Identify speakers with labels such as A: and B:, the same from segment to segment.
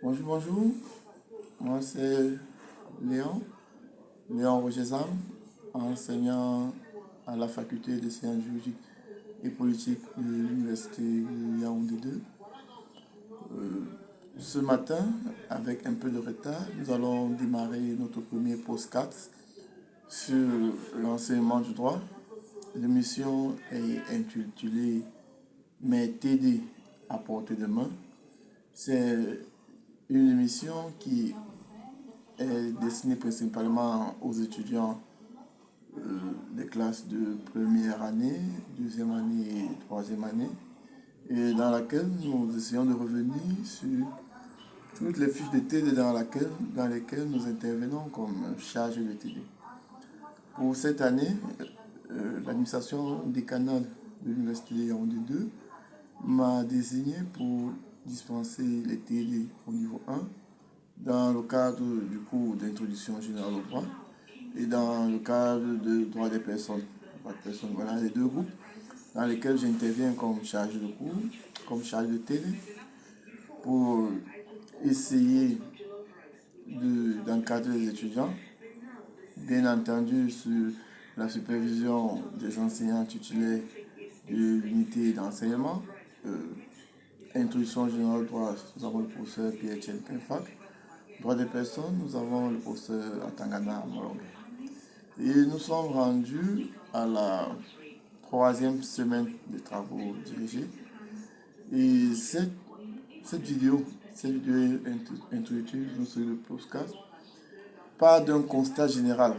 A: Bonjour, bonjour. Moi, c'est Léon, Léon Rogesam, enseignant à la faculté des sciences juridiques et politiques de l'Université de Yaoundé 2. Ce matin, avec un peu de retard, nous allons démarrer notre premier podcast sur l'enseignement du droit. L'émission est intitulée Mes TD à portée de main. C'est une émission qui est destinée principalement aux étudiants des classes de première année, deuxième année et troisième année, et dans laquelle nous essayons de revenir sur toutes les fiches de TD dans lesquelles nous intervenons comme chargé de TD. Pour cette année, l'administration décanale de l'Université de Yaoundé 2 m'a désigné pour dispenser les TD au niveau 1 dans le cadre du cours d'introduction générale au droit et dans le cadre de droit des personnes. Voilà les deux groupes dans lesquels j'interviens comme chargé de cours, comme chargé de TD, pour essayer d'encadrer les étudiants, bien entendu sur la supervision des enseignants titulaires de l'unité d'enseignement. Introduction générale au droit, nous avons le professeur Pierre-Etienne Kenfak. Droit des personnes, nous avons le professeur Atangana Molongue. Et nous sommes rendus à la troisième semaine des travaux dirigés. Et cette vidéo est introduite sur le podcast pas d'un constat général,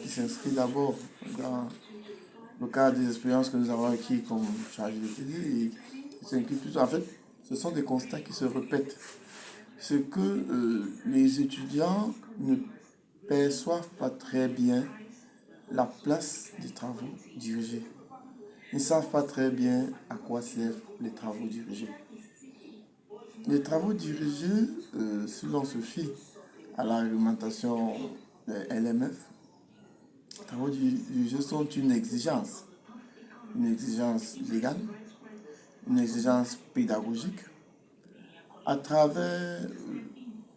A: qui s'inscrit d'abord dans le cadre des expériences que nous avons acquis comme chargé de TD et qui s'inscrit plutôt, en fait, ce sont des constats qui se répètent. Ce que les étudiants ne perçoivent pas très bien la place des travaux dirigés. Ils ne savent pas très bien à quoi servent les travaux dirigés. Les travaux dirigés, si l'on se fie à la réglementation de LMF, les travaux dirigés sont une exigence légale, une exigence pédagogique, à travers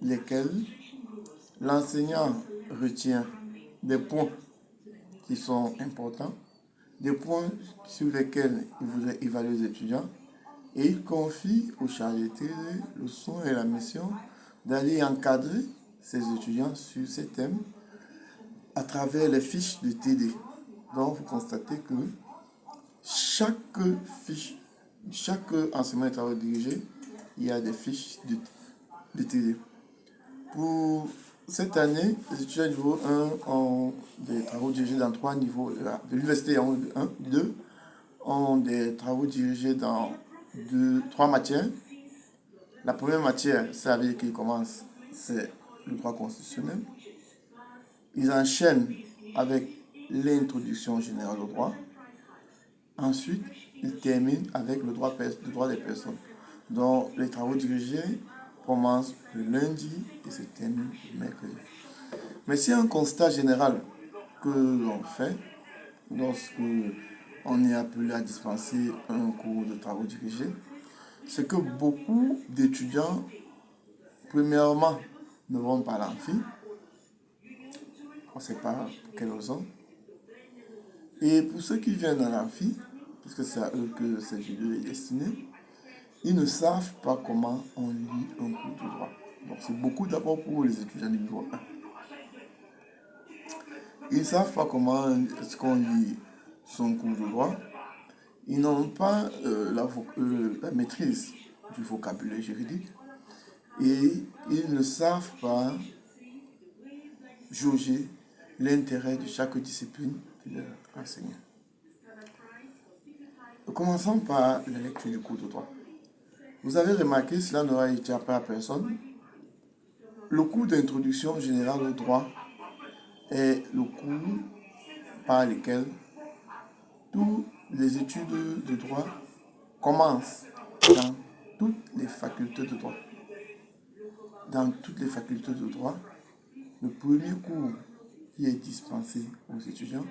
A: lesquelles l'enseignant retient des points qui sont importants, des points sur lesquels il voudrait évaluer les étudiants, et il confie au chargé de TD le soin et la mission d'aller encadrer ses étudiants sur ces thèmes à travers les fiches de TD. Donc vous constatez que chaque enseignement de travaux dirigés, il y a des fiches de TD. Pour cette année, les étudiants niveau 1 ont des travaux dirigés dans 3 niveaux. De l'université 1, 2 ont des travaux dirigés dans 3 matières. La première matière, c'est avec qu'ils commencent, c'est le droit constitutionnel. Ils enchaînent avec l'introduction générale au droit. Ensuite, ils terminent avec le droit des personnes. Donc, les travaux dirigés commencent le lundi et se terminent le mercredi. Mais c'est un constat général que l'on fait lorsque on est appelé à dispenser un cours de travaux dirigés, c'est que beaucoup d'étudiants, premièrement, ne vont pas à l'amphi. On ne sait pas pour quelle raison. Et pour ceux qui viennent à l'amphi, puisque c'est à eux que cette vidéo est destinée, ils ne savent pas comment on lit un cours de droit. Donc c'est beaucoup d'abord pour les étudiants du niveau 1. Ils ne savent pas comment est-ce qu'on lit son cours de droit. Ils n'ont pas la maîtrise du vocabulaire juridique. Et ils ne savent pas jauger l'intérêt de chaque discipline de leur enseignant. Commençons par la lecture du cours de droit. Vous avez remarqué, cela n'aura été appris à personne, le cours d'introduction générale au droit est le cours par lequel toutes les études de droit commencent dans toutes les facultés de droit. Dans toutes les facultés de droit, le premier cours qui est dispensé aux étudiants,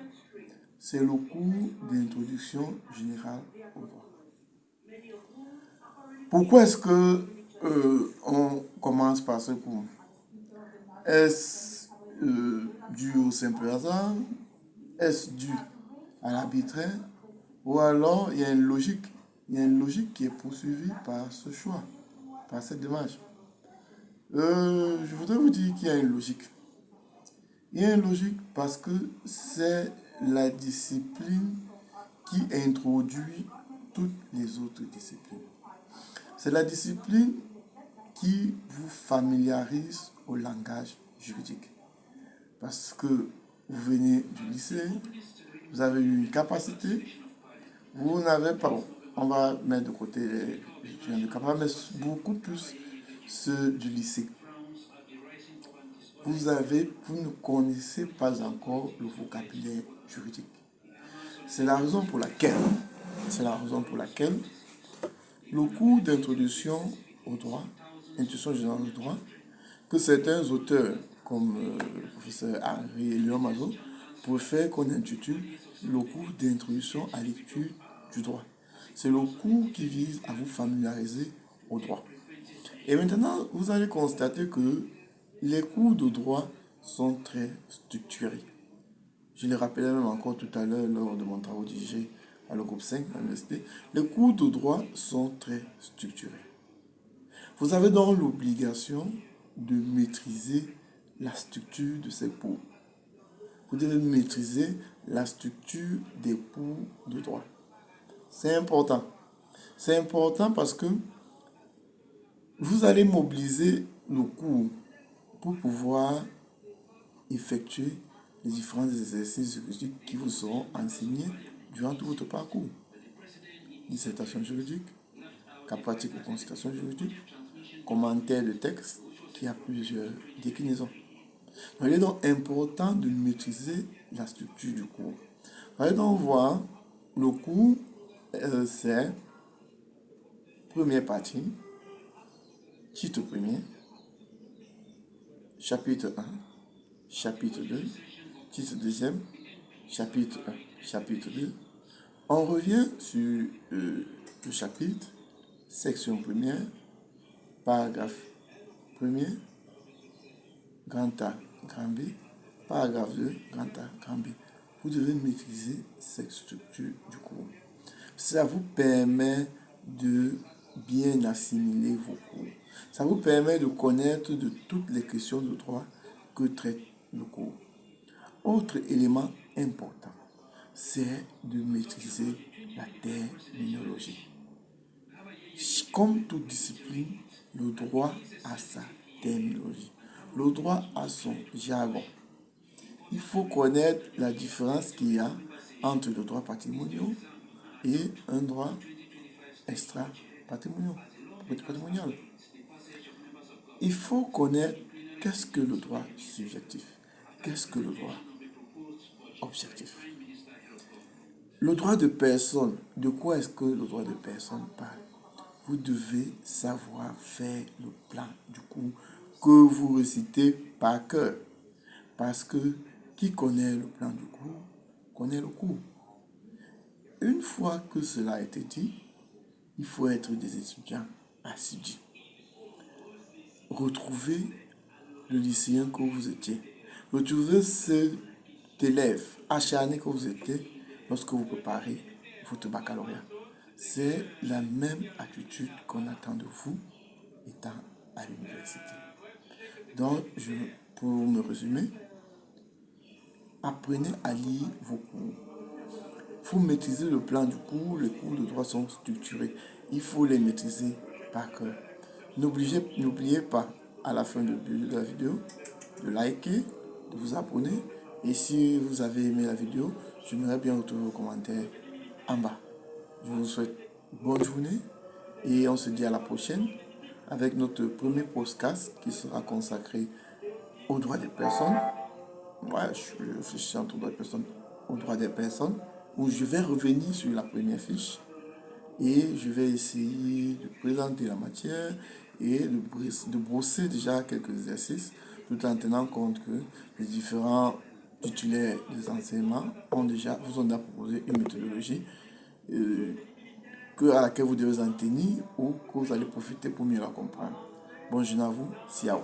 A: c'est le cours d'introduction générale au droit. Pourquoi est-ce que On commence par ce cours. Est-ce dû au simple hasard? Est-ce dû à l'arbitraire? Ou alors il y a une logique. Il y a une logique qui est poursuivie par ce choix, par cette démarche. Je voudrais vous dire qu'il y a une logique. Il y a une logique parce que c'est la discipline qui introduit toutes les autres disciplines. C'est la discipline qui vous familiarise au langage juridique. Parce que vous venez du lycée, vous avez eu une capacité, vous n'avez pas, bon, on va mettre de côté les étudiants de capacité, mais beaucoup plus ceux du lycée. Vous ne connaissez pas encore le vocabulaire juridique. C'est la raison pour laquelle le cours d'introduction au droit, introduction générale au droit, que certains auteurs, comme le professeur Henri et Léon Mazot, préfèrent qu'on intitule le cours d'introduction à l'étude du droit. C'est le cours qui vise à vous familiariser au droit. Et maintenant, vous allez constater que les cours de droit sont très structurés. Je le rappelais même encore tout à l'heure lors de mon travail dirigé à le groupe 5 à l'université. Les cours de droit sont très structurés. Vous avez donc l'obligation de maîtriser la structure de ces cours. Vous devez maîtriser la structure des cours de droit. C'est important. C'est important parce que vous allez mobiliser le cours pour pouvoir effectuer les différents exercices juridiques qui vous seront enseignés durant tout votre parcours. Dissertation juridique, cas pratique ou consultation juridique, commentaire de texte qui a plusieurs déclinaisons. Donc, il est donc important de maîtriser la structure du cours. Vous allez donc voir, le cours, c'est première partie, titre premier, chapitre 1, chapitre 2, titre deuxième, chapitre 1, chapitre 2. On revient sur le chapitre, section première, paragraphe premier, grand A, grand B, paragraphe 2, grand A, grand B. Vous devez maîtriser cette structure du cours. Ça vous permet de bien assimiler vos cours. Ça vous permet de connaître de toutes les questions de droit que traite le cours. Autre élément important, c'est de maîtriser la terminologie. Comme toute discipline, le droit a sa terminologie. Le droit a son jargon. Il faut connaître la différence qu'il y a entre le droit patrimonial et un droit extra-patrimonial. Il faut connaître qu'est-ce que le droit subjectif, qu'est-ce que le droit objectif. Le droit de personne, de quoi est-ce que le droit de personne parle? Vous devez savoir faire le plan du cours que vous récitez par cœur. Parce que qui connaît le plan du cours, connaît le cours. Une fois que cela a été dit, il faut être des étudiants assidus. Retrouvez le lycéen que vous étiez. Retrouvez cet élève acharné que vous étiez lorsque vous préparez votre baccalauréat. C'est la même attitude qu'on attend de vous étant à l'université. Donc, pour me résumer, apprenez à lire vos cours. Il faut maîtriser le plan du cours. Les cours de droit sont structurés. Il faut les maîtriser par cœur. N'oubliez pas, à la fin de la vidéo, de liker, de vous abonner. Et si vous avez aimé la vidéo, j'aimerais bien retrouver vos commentaires en bas. Je vous souhaite bonne journée et on se dit à la prochaine avec notre premier podcast qui sera consacré aux droits des personnes. Je réfléchis entre droits des personnes, aux droits des personnes, où je vais revenir sur la première fiche et je vais essayer de présenter la matière et de brosser déjà quelques exercices tout en tenant compte que les différents titulaires des enseignements vous ont déjà proposé une méthodologie à laquelle vous devez en tenir ou que vous allez profiter pour mieux la comprendre. Bonne journée à vous. Ciao.